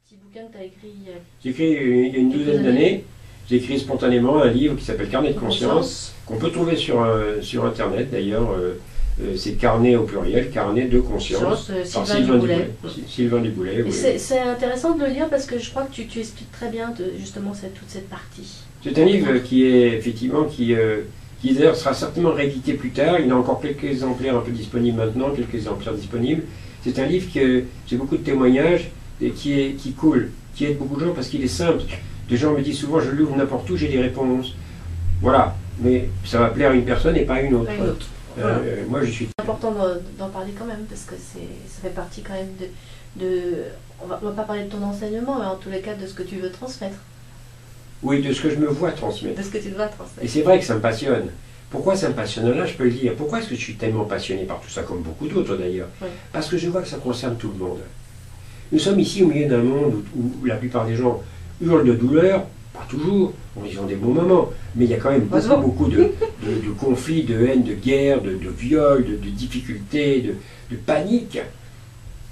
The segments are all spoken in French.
petit bouquin que tu as écrit J'ai écrit il y a une douzaine d'années. J'ai écrit spontanément un livre qui s'appelle Carnet de conscience, qu'on peut trouver sur Internet d'ailleurs. C'est carnet au pluriel, carnet de conscience, par Sylvain Duboulet. Sylvain Duboulet, oui. C'est intéressant de le lire parce que je crois que tu expliques très bien justement toute cette partie. C'est un livre qui est effectivement, qui d'ailleurs sera certainement réédité plus tard. Il y a encore quelques exemplaires un peu disponibles maintenant, quelques exemplaires disponibles. C'est un livre qui j'ai beaucoup de témoignages et qui coule, qui aide beaucoup de gens parce qu'il est simple. Des gens me disent souvent, je l'ouvre n'importe où, j'ai des réponses. Voilà, mais ça va plaire à une personne et pas à une autre. Voilà. Moi, je suis... C'est important d'en parler quand même, parce que ça fait partie quand même on va pas parler de ton enseignement, mais en tous les cas de ce que tu veux transmettre. Oui, de ce que je me vois transmettre. De ce que tu dois transmettre. Et c'est vrai que ça me passionne. Pourquoi ça me passionne? Là, je peux le dire. Pourquoi est-ce que je suis tellement passionné par tout ça, comme beaucoup d'autres d'ailleurs? Oui. Parce que je vois que ça concerne tout le monde. Nous sommes ici au milieu d'un monde où la plupart des gens hurlent de douleur, pas toujours, ils ont des bons moments, mais il y a quand même beaucoup de conflits, de haine, de guerre, de viols, de difficultés, de panique.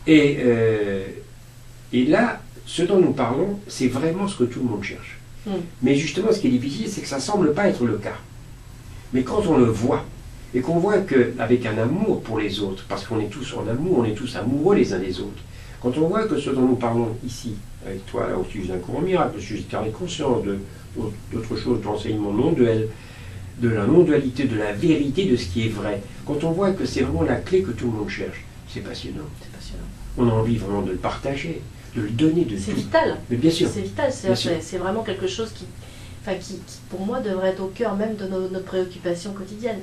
Et là, ce dont nous parlons, c'est vraiment ce que tout le monde cherche. Mais justement, ce qui est difficile, c'est que ça ne semble pas être le cas. Mais quand on le voit, et qu'on voit qu'avec un amour pour les autres, parce qu'on est tous en amour, on est tous amoureux les uns des autres, quand on voit que ce dont nous parlons ici, avec toi, là, au sujet d'un courant miracle, au sujet de carnet de conscience, d'autres choses, de l'enseignement non-duel, de la non-dualité, de la vérité de ce qui est vrai, quand on voit que c'est vraiment la clé que tout le monde cherche, c'est passionnant. C'est passionnant. On a envie vraiment de le partager, de le donner, de tout. C'est vital. Mais bien sûr. C'est vital, c'est vraiment quelque chose qui, pour moi, devrait être au cœur même de nos préoccupations quotidiennes.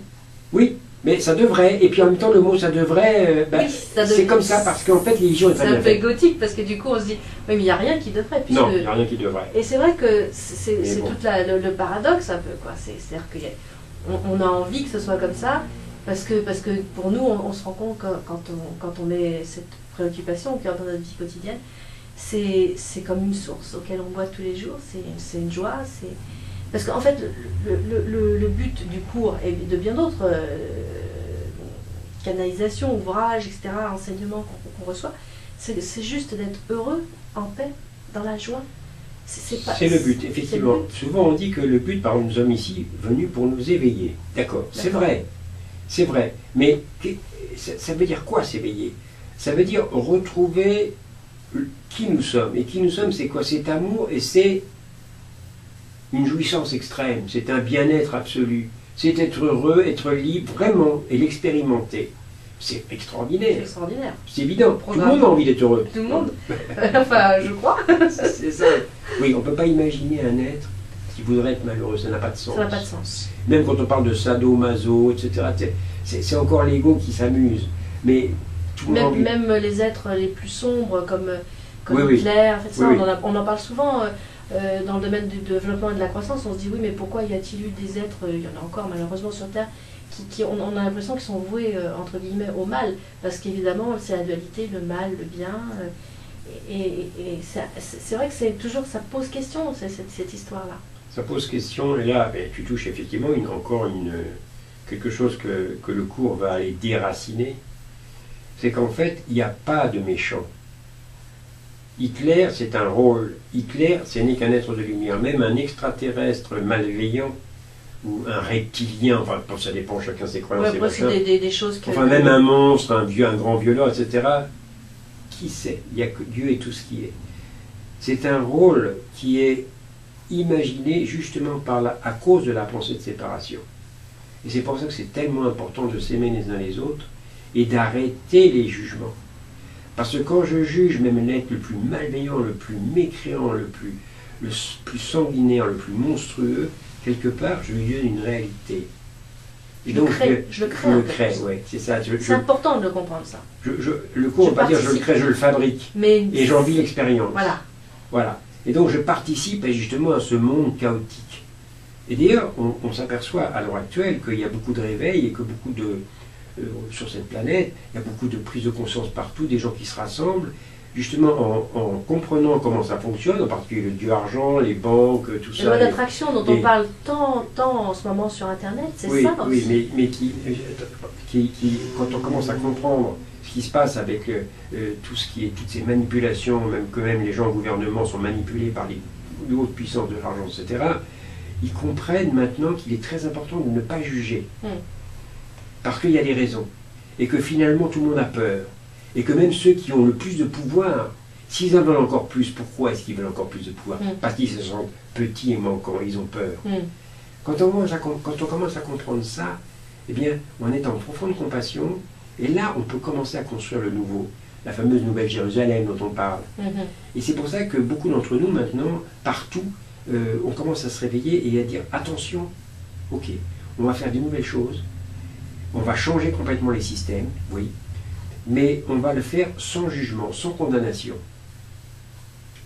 Oui, mais ça devrait, et puis en même temps le mot ça devrait, oui, c'est comme ça parce qu'en fait l'émission est très bien faite. C'est un peu gothique parce que du coup on se dit, oui mais il n'y a rien qui devrait. Non, il n'y a rien qui devrait. Et c'est vrai que c'est bon. Tout le paradoxe un peu, quoi. C'est-à-dire qu'on a envie que ce soit comme ça, parce que pour nous on se rend compte que quand on met cette préoccupation au cœur de notre vie quotidienne, c'est comme une source auquel on boit tous les jours, c'est une joie, parce qu'en fait, le but du cours et de bien d'autres canalisations, ouvrages, etc., enseignements qu'on reçoit, c'est juste d'être heureux, en paix, dans la joie. C'est le but, effectivement. Souvent on dit que le but, par exemple, nous sommes ici venus pour nous éveiller. D'accord, c'est vrai. C'est vrai. Mais ça veut dire quoi s'éveiller? Ça veut dire retrouver qui nous sommes. Et qui nous sommes, c'est quoi? C'est amour et c'est une jouissance extrême, c'est un bien-être absolu, c'est être heureux, être libre, vraiment, et l'expérimenter. C'est extraordinaire. C'est extraordinaire. C'est évident. Tout le monde a envie d'être heureux. Tout le monde. Enfin, je crois. C'est ça. Oui, on ne peut pas imaginer un être qui voudrait être malheureux, ça n'a pas de sens. Ça n'a pas de sens. Même quand on parle de sadomaso, etc., c'est encore l'ego qui s'amuse. Mais tout le monde même les êtres les plus sombres, comme oui, Hitler, en fait, ça, oui, on en parle souvent. Dans le domaine du développement et de la croissance, on se dit oui, mais pourquoi y a-t-il eu des êtres, il y en a encore malheureusement sur Terre, on a l'impression qu'ils sont voués entre guillemets au mal, parce qu'évidemment c'est la dualité, le mal, le bien, et c'est vrai que c'est toujours, ça pose question cette histoire-là. Ça pose question, et là tu touches effectivement quelque chose que le cours va aller déraciner, c'est qu'en fait il n'y a pas de méchant. Hitler, c'est un rôle. Hitler, ce n'est qu'un être de lumière. Même un extraterrestre malveillant, ou un reptilien, enfin, ça dépend, chacun ses croyances, des choses que... Enfin, même un monstre, un grand violeur, etc. Qui sait? Il n'y a que Dieu et tout ce qui est. C'est un rôle qui est imaginé justement à cause de la pensée de séparation. Et c'est pour ça que c'est tellement important de s'aimer les uns les autres et d'arrêter les jugements. Parce que quand je juge même l'être le plus malveillant, le plus mécréant, le plus sanguinaire, le plus monstrueux, quelque part, je lui donne une réalité. Et donc, je le crée, oui, c'est ça. C'est important de le comprendre, ça. Le cours, on ne va pas dire je le crée, je le fabrique. Et j'en vis l'expérience. Voilà. Et donc je participe justement à ce monde chaotique. Et d'ailleurs, on s'aperçoit à l'heure actuelle qu'il y a beaucoup de réveils et que beaucoup de... sur cette planète, il y a beaucoup de prise de conscience partout, des gens qui se rassemblent, justement en comprenant comment ça fonctionne, en particulier le dieu argent, les banques, tout ça. La loi d'attraction dont on parle tant en ce moment sur Internet, c'est ça aussi. Oui, mais qui, quand on commence à comprendre ce qui se passe avec tout ce qui est, toutes ces manipulations, même que même les gens au gouvernement sont manipulés par les hautes puissances de l'argent, etc., ils comprennent maintenant qu'il est très important de ne pas juger. Parce qu'il y a des raisons. Et que finalement tout le monde a peur. Et que même ceux qui ont le plus de pouvoir, s'ils en veulent encore plus, pourquoi est-ce qu'ils veulent encore plus de pouvoir? Parce qu'ils se sentent petits et manquants, ils ont peur. Quand on commence à comprendre ça, eh bien, on est en profonde compassion, et là, on peut commencer à construire le nouveau, la fameuse Nouvelle Jérusalem dont on parle. Et c'est pour ça que beaucoup d'entre nous, maintenant, partout, on commence à se réveiller et à dire, attention, ok, on va faire de nouvelles choses, on va changer complètement les systèmes, oui, mais on va le faire sans jugement, sans condamnation.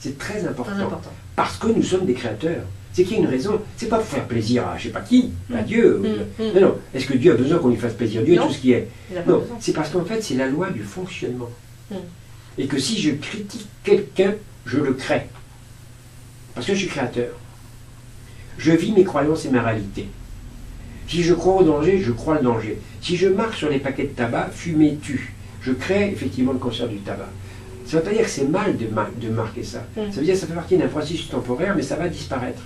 C'est très important, parce que nous sommes des créateurs. C'est qu'il y a une raison, c'est pas pour faire plaisir à je sais pas qui, à Dieu. Non, non. Est-ce que Dieu a besoin qu'on lui fasse plaisir? Dieu est tout ce qui est. Non, c'est parce qu'en fait, c'est la loi du fonctionnement. Et que si je critique quelqu'un, je le crée. Parce que je suis créateur. Je vis mes croyances et ma réalité. Si je crois au danger, je crois le danger. Si je marque sur les paquets de tabac, fumer tue. Je crée effectivement le cancer du tabac. Ça ne veut pas dire que c'est mal de marquer ça. Ça veut dire que ça fait partie d'un processus temporaire, mais ça va disparaître.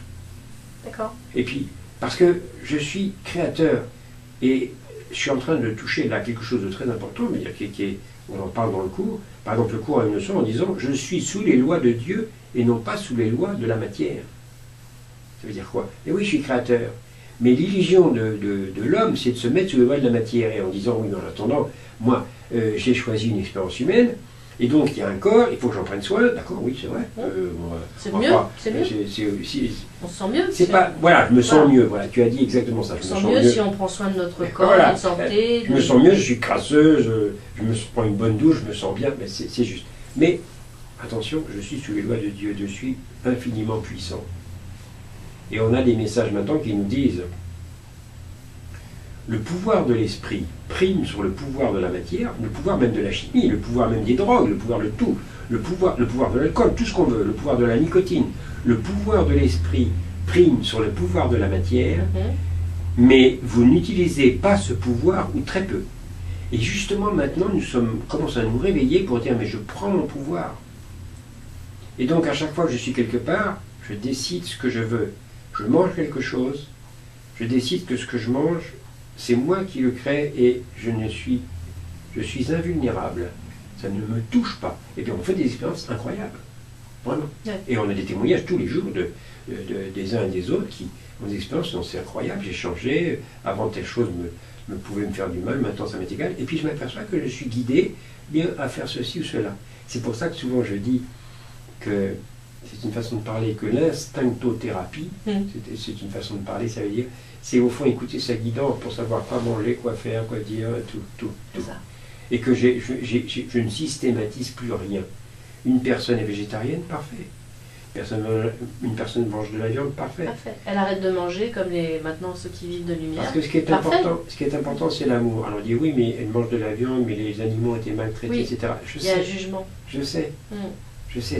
D'accord. Et puis, parce que je suis créateur, et je suis en train de toucher là quelque chose de très important, mais on en parle dans le cours. Par exemple, le cours a une notion en disant « Je suis sous les lois de Dieu et non pas sous les lois de la matière ». Ça veut dire quoi? Et oui, je suis créateur. Mais l'illusion de l'homme, c'est de se mettre sous les lois de la matière, et en disant « Oui, mais en attendant, moi, j'ai choisi une expérience humaine, et donc il y a un corps, il faut que j'en prenne soin, d'accord, oui, c'est vrai. C'est mieux, c'est mieux. On se sent mieux. C'est pas, voilà, je me sens mieux, voilà, tu as dit exactement ça. On se sent mieux si on prend soin de notre corps, voilà. de notre santé. Je me sens mieux, je suis crasseuse, je me prends une bonne douche, je me sens bien, mais c'est juste. Mais, attention, je suis sous les lois de Dieu, je suis infiniment puissant. Et on a des messages maintenant qui nous disent le pouvoir de l'esprit prime sur le pouvoir de la matière, le pouvoir même de la chimie, le pouvoir même des drogues, le pouvoir de tout, le pouvoir de l'alcool, tout ce qu'on veut, le pouvoir de la nicotine. Le pouvoir de l'esprit prime sur le pouvoir de la matière, mais vous n'utilisez pas ce pouvoir, ou très peu. Et justement maintenant, nous commençons à nous réveiller pour dire, mais je prends mon pouvoir. Et donc à chaque fois que je suis quelque part, je décide ce que je veux. Je mange quelque chose, je décide que ce que je mange, c'est moi qui le crée et je suis invulnérable. Ça ne me touche pas. Et puis on fait des expériences incroyables. Vraiment. Et on a des témoignages tous les jours des uns et des autres qui ont des expériences, c'est incroyable, j'ai changé, avant telle chose me pouvait me faire du mal, maintenant ça m'est égal. Et puis je m'aperçois que je suis guidé bien à faire ceci ou cela. C'est pour ça que souvent je dis que c'est une façon de parler, que l'instinctothérapie, c'est une façon de parler, ça veut dire, c'est au fond écouter sa guidance pour savoir quoi manger, quoi faire, quoi dire, tout. Et que je ne systématise plus rien. Une personne est végétarienne, parfait. Une personne mange de la viande, parfait. Elle arrête de manger comme maintenant ceux qui vivent de lumière. Parce que ce qui est important, c'est l'amour. Alors on dit oui, mais elle mange de la viande, mais les animaux ont été maltraités, etc. Il y a un jugement. Je sais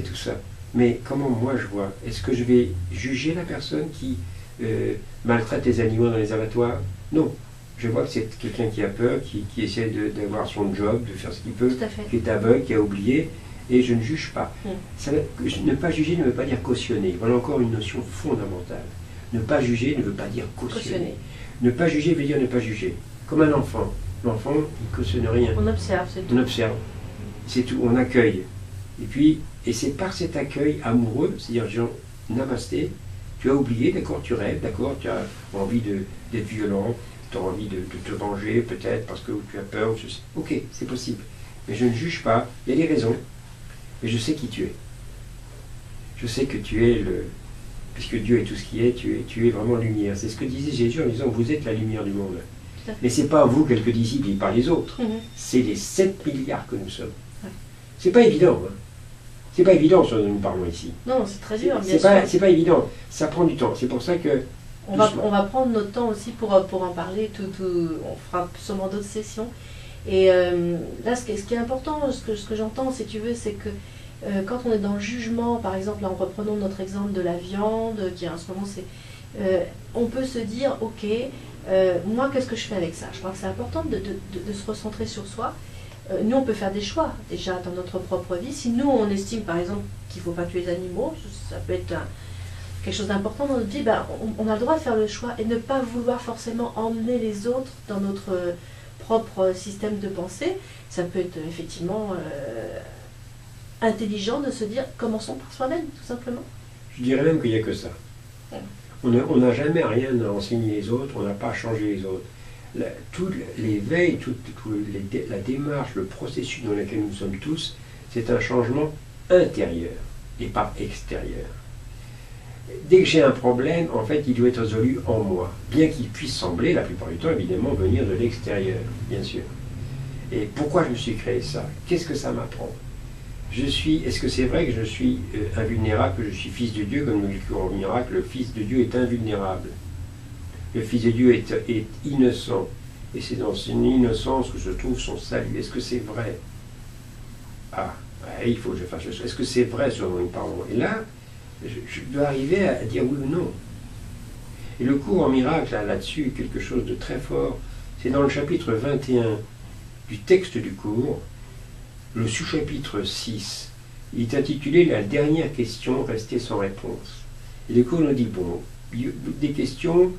tout ça. Mais comment moi je vois? Est-ce que je vais juger la personne qui maltraite les animaux dans les abattoirs? Non. Je vois que c'est quelqu'un qui a peur, qui essaie d'avoir son job, de faire ce qu'il peut, qui est aveugle, qui a oublié, et je ne juge pas. Ne pas juger ne veut pas dire cautionner. Voilà encore une notion fondamentale. Ne pas juger ne veut pas dire cautionner. Ne pas juger veut dire ne pas juger. Comme un enfant. L'enfant, il ne cautionne rien. On observe, c'est tout. On observe. C'est tout. On accueille. Et c'est par cet accueil amoureux, c'est-à-dire genre, namasté, tu as oublié, d'accord, tu rêves, d'accord, tu as envie d'être violent, tu as envie de te venger peut-être parce que tu as peur, ok, c'est possible. Mais je ne juge pas, il y a des raisons, mais je sais qui tu es. Je sais que tu es puisque Dieu est tout ce qui est, tu es vraiment lumière. C'est ce que disait Jésus en disant, vous êtes la lumière du monde. Mais ce n'est pas vous, quelques disciples, et par les autres. C'est les 7 milliards que nous sommes. C'est pas évident, hein. C'est pas évident ce dont nous parlons ici. Non, c'est très dur, bien sûr. C'est pas évident, ça prend du temps. C'est pour ça que... On va prendre notre temps aussi pour en parler, on fera sûrement d'autres sessions. Et là, ce qui est important, ce que j'entends, si tu veux, c'est que quand on est dans le jugement, par exemple, là, en reprenant notre exemple de la viande, qui en ce moment, on peut se dire, ok, moi, qu'est-ce que je fais avec ça? Je crois que c'est important de se recentrer sur soi. nous on peut faire des choix déjà dans notre propre vie. Si nous on estime par exemple qu'il ne faut pas tuer les animaux, ça peut être quelque chose d'important dans notre vie, ben, on a le droit de faire le choix et ne pas vouloir forcément emmener les autres dans notre propre système de pensée. Ça peut être effectivement intelligent de se dire commençons par soi-même, tout simplement. Je dirais même qu'il n'y a que ça. On n'a jamais rien à enseigner les autres, on n'a pas à changer les autres. Tout l'éveil, la démarche, le processus dans lequel nous sommes tous, c'est un changement intérieur et pas extérieur. Dès que j'ai un problème, en fait, il doit être résolu en moi. Bien qu'il puisse sembler, la plupart du temps, évidemment, venir de l'extérieur, bien sûr. Et pourquoi je me suis créé ça? Qu'est-ce que ça m'apprend? Est-ce que c'est vrai que je suis invulnérable, que je suis fils de Dieu, comme nous dit le cours miracle, le fils de Dieu est invulnérable. Le fils de Dieu est innocent. Et c'est dans son innocence que se trouve son salut. Est-ce que c'est vrai? Ah, ouais, il faut que je fasse le choix. Est-ce que c'est vrai ce dont nous parlons? Et là, je dois arriver à dire oui ou non. Et le cours en miracle, là-dessus, quelque chose de très fort, c'est dans le chapitre 21 du texte du cours, le sous-chapitre 6. Il est intitulé « La dernière question restée sans réponse ». Et le cours nous dit, bon, des questions,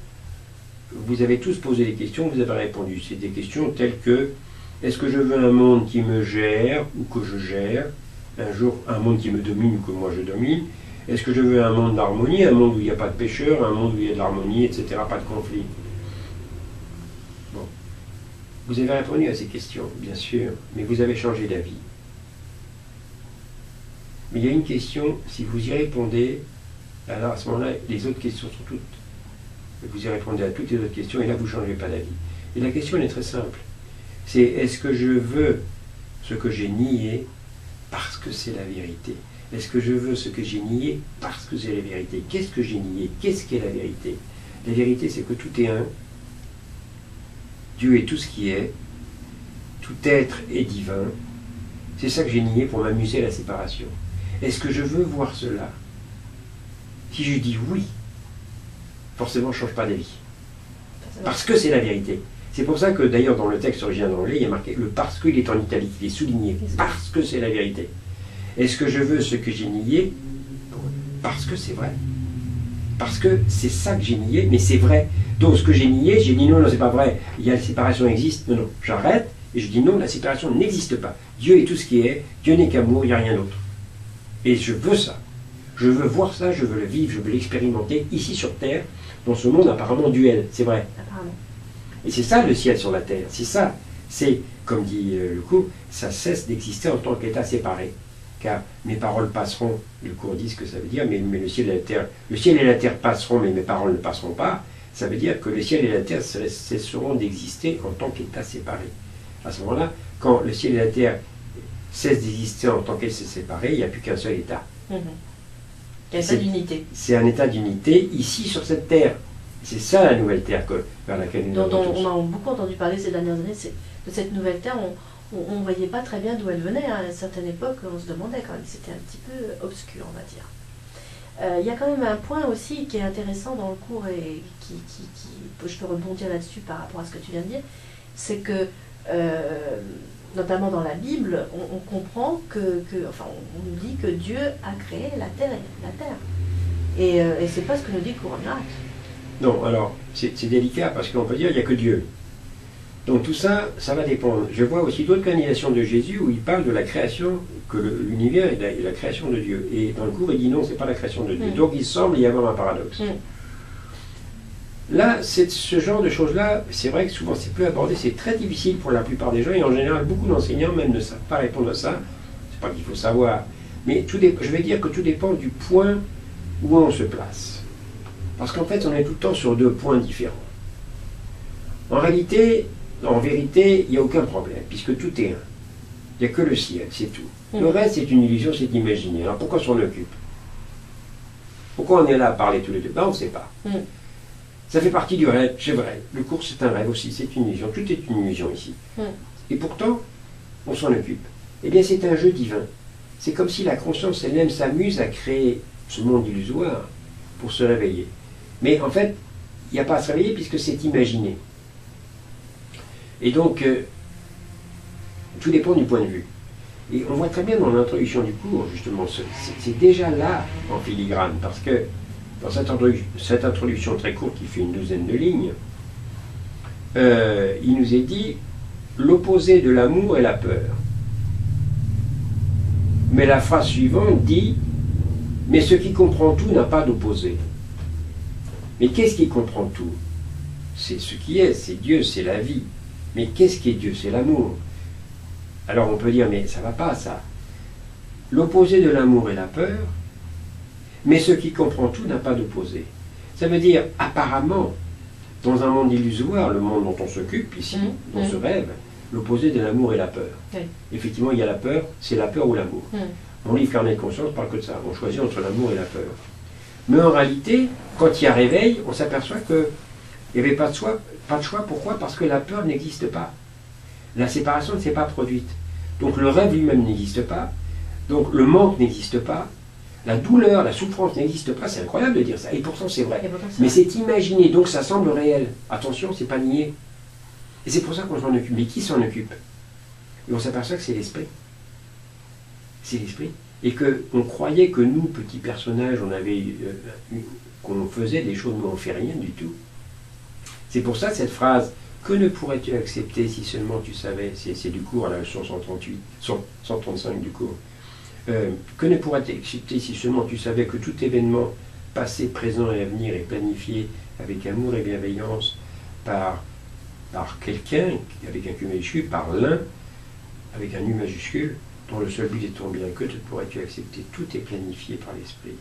vous avez tous posé des questions, vous avez répondu. C'est des questions telles que, est-ce que je veux un monde qui me gère ou que je gère? Un jour, un monde qui me domine ou que moi je domine? Est-ce que je veux un monde d'harmonie, un monde où il n'y a pas de pécheurs, un monde où il y a de l'harmonie, etc., pas de conflit? Bon. Vous avez répondu à ces questions, bien sûr, mais vous avez changé d'avis. Mais il y a une question, si vous y répondez, alors à ce moment-là, les autres questions sont toutes. Vous y répondez à toutes les autres questions, et là, vous ne changez pas d'avis. Et la question, elle est très simple. C'est, est-ce que je veux ce que j'ai nié parce que c'est la vérité? Est-ce que je veux ce que j'ai nié parce que c'est la vérité? Qu'est-ce que j'ai nié? Qu'est-ce qu'est la vérité? La vérité, c'est que tout est un. Dieu est tout ce qui est. Tout être est divin. C'est ça que j'ai nié pour m'amuser à la séparation. Est-ce que je veux voir cela? Si je dis oui, forcément, je ne change pas d'avis. Parce que c'est la vérité. C'est pour ça que, d'ailleurs, dans le texte original anglais, il y a marqué le parce qu'il est en italique, il est souligné. Parce que c'est la vérité. Est-ce que je veux ce que j'ai nié? Parce que c'est vrai. Parce que c'est ça que j'ai nié, mais c'est vrai. Donc ce que j'ai nié, j'ai dit non, non, c'est pas vrai. Il y a la séparation existe. Non, non, j'arrête et je dis non, la séparation n'existe pas. Dieu est tout ce qui est. Dieu n'est qu'amour, il n'y a rien d'autre. Et je veux ça. Je veux voir ça, je veux le vivre, je veux l'expérimenter ici sur Terre, dans ce monde apparemment duel. C'est vrai. Apparemment. Et c'est ça le ciel sur la Terre. C'est ça. C'est, comme dit le cours, ça cesse d'exister en tant qu'état séparé. Car mes paroles passeront, le cours dit ce que ça veut dire, mais le ciel et la terre passeront, mais mes paroles ne passeront pas. Ça veut dire que le ciel et la terre cesseront d'exister en tant qu'état séparé. À ce moment-là, quand le ciel et la terre cessent d'exister en tant qu'état séparé, il n'y a plus qu'un seul état. État d'unité. C'est un état d'unité ici sur cette terre. C'est ça la nouvelle terre vers laquelle nous dont on a beaucoup entendu parler ces dernières années. De cette nouvelle terre, on ne voyait pas très bien d'où elle venait. À une certaine époque, on se demandait quand même. C'était un petit peu obscur, on va dire. Il y a quand même un point aussi qui est intéressant dans le cours et je peux rebondir là-dessus par rapport à ce que tu viens de dire, c'est que, notamment dans la Bible, on comprend enfin, on nous dit que Dieu a créé la terre. Et c'est pas ce que nous dit le cours en miracle. Non, alors, c'est délicat parce qu'on peut dire qu'il n'y a que Dieu. Donc tout ça, ça va dépendre. Je vois aussi d'autres canonisations de Jésus où il parle de la création, que l'univers est la création de Dieu. Et dans le cours, il dit non, c'est pas la création de Dieu. Donc il semble y avoir un paradoxe. Là, ce genre de choses-là, c'est vrai que souvent c'est peu abordé, c'est très difficile pour la plupart des gens, et en général, beaucoup d'enseignants même ne savent pas répondre à ça. C'est pas qu'il faut savoir. Mais je vais dire que tout dépend du point où on se place. Parce qu'en fait, on est tout le temps sur deux points différents. En réalité, en vérité, il n'y a aucun problème, puisque tout est un. Il n'y a que le ciel, c'est tout. Le reste, c'est une illusion, c'est imaginaire. Alors pourquoi s'en occupe? Pourquoi on est là à parler tous les deux? Ben, on ne sait pas. Ça fait partie du rêve, c'est vrai. Le cours, c'est un rêve aussi, c'est une illusion. Tout est une illusion ici. Et pourtant, on s'en occupe. Eh bien, c'est un jeu divin. C'est comme si la conscience elle-même s'amuse à créer ce monde illusoire pour se réveiller. Mais en fait, il n'y a pas à se réveiller puisque c'est imaginé. Et donc, Tout dépend du point de vue. Et on voit très bien dans l'introduction du cours, justement, c'est déjà là en filigrane, parce que dans cette introduction très courte qui fait une douzaine de lignes, il nous est dit l'opposé de l'amour est la peur. Mais la phrase suivante dit mais ce qui comprend tout n'a pas d'opposé. Mais qu'est-ce qui comprend tout? C'est ce qui est, c'est Dieu, c'est la vie. Mais qu'est-ce qui est Dieu? C'est l'amour. Alors on peut dire, mais ça ne va pas ça. L'opposé de l'amour est la peur, mais ce qui comprend tout n'a pas d'opposé. Ça veut dire, apparemment, dans un monde illusoire, le monde dont on s'occupe ici, dans ce rêve, l'opposé de l'amour est la peur. Oui. Effectivement, il y a la peur, c'est la peur ou l'amour. Mon livre Carnet de conscience parle que de ça. On choisit entre l'amour et la peur. Mais en réalité, quand il y a réveil, on s'aperçoit qu'il n'y avait pas de choix. Pourquoi? Parce que la peur n'existe pas. La séparation ne s'est pas produite. Donc le rêve lui-même n'existe pas. Donc le manque n'existe pas. La douleur, la souffrance n'existe pas. C'est incroyable de dire ça. Et pourtant c'est vrai. Mais c'est imaginé, donc ça semble réel. Attention, c'est pas nié. Et c'est pour ça qu'on s'en occupe. Mais qui s'en occupe? Et on s'aperçoit que c'est l'esprit. C'est l'esprit. Et qu'on croyait que nous, petits personnages, qu'on faisait des choses, mais on ne fait rien du tout. C'est pour ça cette phrase, que ne pourrais-tu accepter si seulement tu savais, c'est du cours à la leçon 135 du cours, que ne pourrais-tu accepter si seulement tu savais que tout événement, passé, présent et à venir, est planifié avec amour et bienveillance par quelqu'un, avec un Q majuscule, par l'un, avec un U majuscule, dont le seul but est ton bien, que pourrais-tu accepter? Tout est planifié par l'esprit.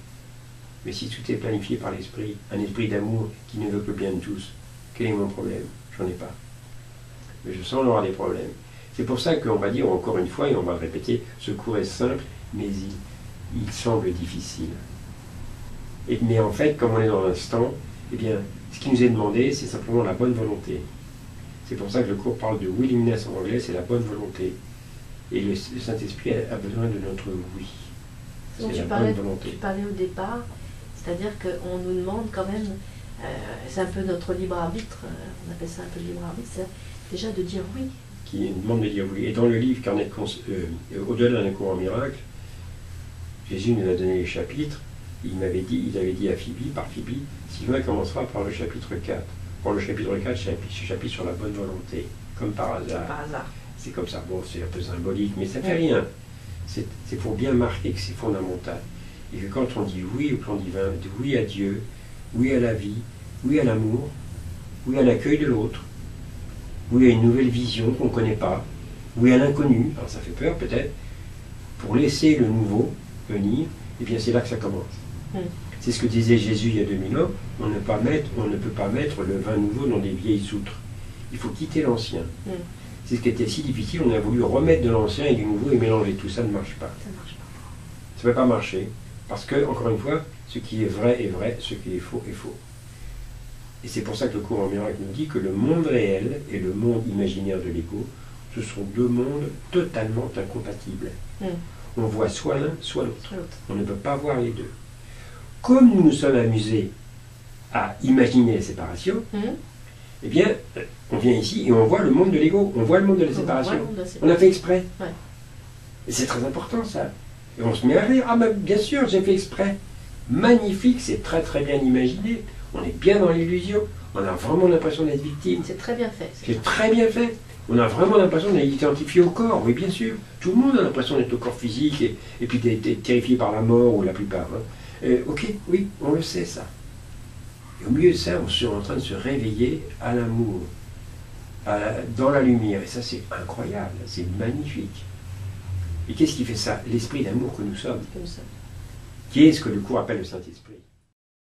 Mais si tout est planifié par l'esprit, un esprit d'amour qui ne veut que le bien de tous, quel est mon problème? J'en ai pas. Mais je sens avoir des problèmes. C'est pour ça qu'on va dire encore une fois, et on va le répéter, ce cours est simple, mais il semble difficile. Mais en fait, comme on est dans l'instant, eh bien, ce qui nous est demandé, c'est simplement la bonne volonté. C'est pour ça que le cours parle de willingness en anglais, c'est la bonne volonté. Et le Saint-Esprit a besoin de notre oui. Donc tu parlais au départ, c'est-à-dire qu'on nous demande quand même, c'est un peu notre libre arbitre, on appelle ça un peu le libre arbitre, c'est déjà de dire oui. Qui demande de dire oui. Et dans le livre Carnet de au-delà d'un cours en miracle, Jésus nous a donné les chapitres, il avait dit à Phoebe, par Phoebe, Sylvain commencera par le chapitre 4. Pour le chapitre 4, ce chapitre sur la bonne volonté, comme par hasard. Par hasard. C'est comme ça, bon, c'est un peu symbolique, mais ça ne fait rien. C'est pour bien marquer que c'est fondamental. Et que quand on dit oui au plan divin, oui à Dieu, oui à la vie, oui à l'amour, oui à l'accueil de l'autre, oui à une nouvelle vision qu'on ne connaît pas, oui à l'inconnu, alors ça fait peur peut-être, pour laisser le nouveau venir, et bien c'est là que ça commence. C'est ce que disait Jésus il y a 2000 ans, on ne peut pas mettre le vin nouveau dans des vieilles outres. Il faut quitter l'ancien. C'est ce qui était si difficile, on a voulu remettre de l'ancien et du nouveau et mélanger tout, ça ne marche pas. Ça ne marche pas. Ça ne peut pas marcher, parce que, encore une fois, ce qui est vrai, ce qui est faux est faux. Et c'est pour ça que le cours en miracle nous dit que le monde réel et le monde imaginaire de l'ego, ce sont deux mondes totalement incompatibles. On voit soit l'un, soit l'autre. On ne peut pas voir les deux. Comme nous nous sommes amusés à imaginer la séparation, eh bien, on vient ici et on voit le monde de l'ego, on voit le monde de la séparation. On a fait exprès. Et c'est très important ça. Et on se met à rire. Ah ben bien sûr, j'ai fait exprès. Magnifique, c'est très très bien imaginé. On est bien dans l'illusion. On a vraiment l'impression d'être victime. C'est très bien fait. C'est très bien fait. On a vraiment l'impression d'être identifié au corps, oui bien sûr. Tout le monde a l'impression d'être au corps physique et puis d'être terrifié par la mort, ou la plupart. Ok, oui, on le sait ça. Et au milieu de ça, on est en train de se réveiller à l'amour, dans la lumière. Et ça, c'est incroyable, c'est magnifique. Et qu'est-ce qui fait ça? L'esprit d'amour que nous sommes. Qui est ce que le cours appelle le Saint-Esprit.